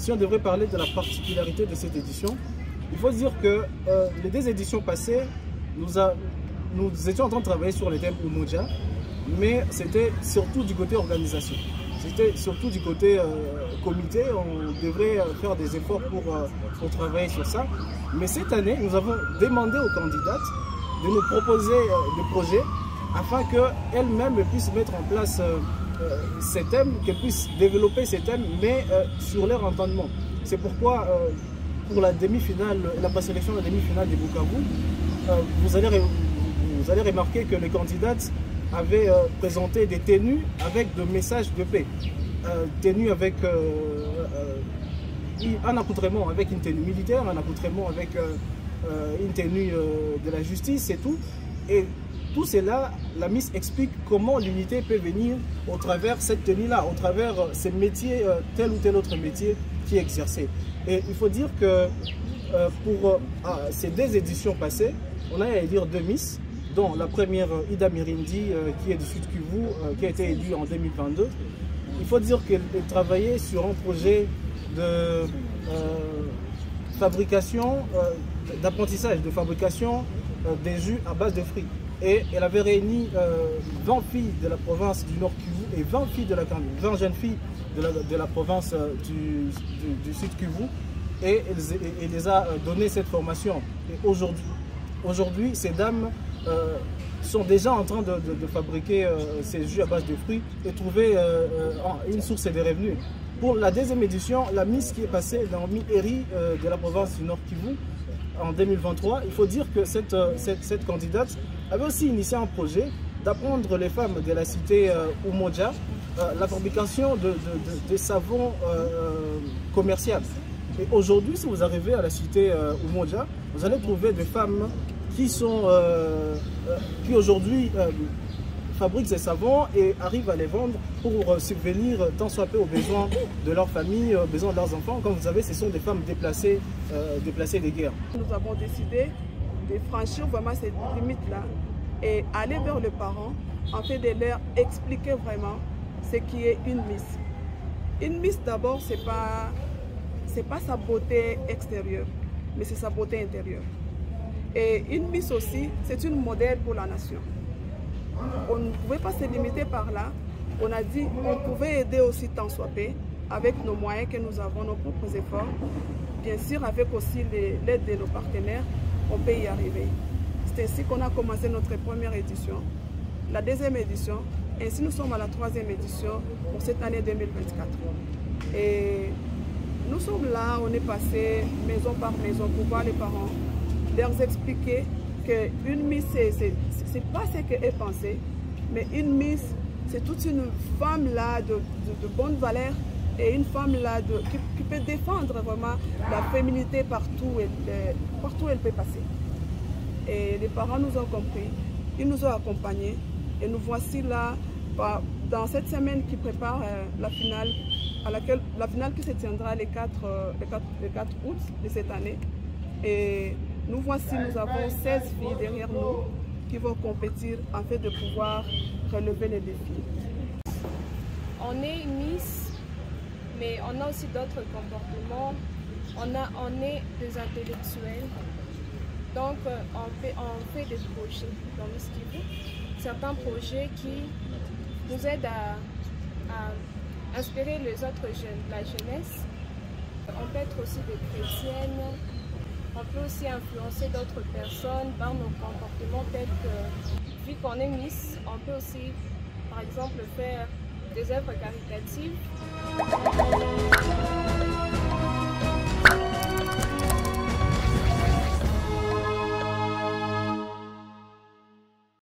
si on devrait parler de la particularité de cette édition, il faut dire que les 2 éditions passées, nous étions en train de travailler sur le thème Umoja, mais c'était surtout du côté organisation. C'était surtout du côté comité, on devrait faire des efforts pour travailler sur ça. Mais cette année, nous avons demandé aux candidates de nous proposer des projets afin qu'elles-mêmes puissent mettre en place ces thèmes, qu'elles puissent développer ces thèmes, mais sur leur entendement. C'est pourquoi, pour la demi-finale, la présélection de la demi-finale des Bukavu, vous allez remarquer que les candidates avaient présenté des tenues avec des messages de paix. Tenues avec un accoutrement avec une tenue militaire, un accoutrement avec une tenue de la justice et tout. Et tout cela, la Miss explique comment l'unité peut venir au travers cette tenue-là, au travers ces métiers, tel ou tel autre métier qui est exercé. Et il faut dire que pour ces 2 éditions passées, on a à dire 2 Miss, dont la première Ida Mirindi, qui est du Sud Kivu, qui a été élue en 2022. Il faut dire qu'elle travaillait sur un projet de fabrication, d'apprentissage, de fabrication des jus à base de fruits. Et elle avait réuni 20 filles de la province du Nord Kivu et 20 filles de la 20 jeunes filles de la province du Sud Kivu. Et elle les a donné cette formation. Et aujourd'hui, ces dames sont déjà en train de fabriquer ces jus à base de fruits et trouver une source de revenus. Pour la 2e édition, la Miss qui est passée dans Mi-Eri de la province du Nord Kivu en 2023, il faut dire que cette candidate avait aussi initié un projet d'apprendre les femmes de la cité Umoja la fabrication de savons commerciaux. Et aujourd'hui, si vous arrivez à la cité Umoja, vous allez trouver des femmes qui aujourd'hui fabriquent ces savons et arrivent à les vendre pour subvenir tant soit peu aux besoins de leur famille, aux besoins de leurs enfants. Comme vous savez, ce sont des femmes déplacées des guerres. Nous avons décidé de franchir vraiment cette limite-là et aller vers les parents, en fait de leur expliquer vraiment ce qui est une Miss. Une Miss d'abord, c'est pas sa beauté extérieure, mais c'est sa beauté intérieure. Et une Miss aussi, c'est une modèle pour la nation. On ne pouvait pas se limiter par là. On a dit qu'on pouvait aider aussi tant soit peu avec nos moyens que nous avons, nos propres efforts. Bien sûr, avec aussi l'aide de nos partenaires, on peut y arriver. C'est ainsi qu'on a commencé notre première édition, la 2e édition. Ainsi, nous sommes à la 3e édition pour cette année 2024. Et nous sommes là, on est passé maison par maison pour voir les parents, leur expliquer qu'une Miss, c'est pas ce qu'elle pensait, mais une Miss, c'est toute une femme là de bonne valeur et une femme là qui peut défendre vraiment la féminité partout où elle peut passer. Et les parents nous ont compris, ils nous ont accompagnés et nous voici là dans cette semaine qui prépare la finale, la finale qui se tiendra le 4 août de cette année. Et nous voici, nous avons 16 filles derrière nous qui vont compétir en fait de pouvoir relever les défis. On est Miss, mais on a aussi d'autres comportements. On est des intellectuels. Donc on fait des projets dans Miss Kivu. Certains projets qui nous aident à inspirer les autres jeunes, la jeunesse. On peut être aussi des chrétiennes. On peut aussi influencer d'autres personnes par nos comportements tels que, vu qu'on est Miss, on peut aussi, par exemple, faire des œuvres caritatives.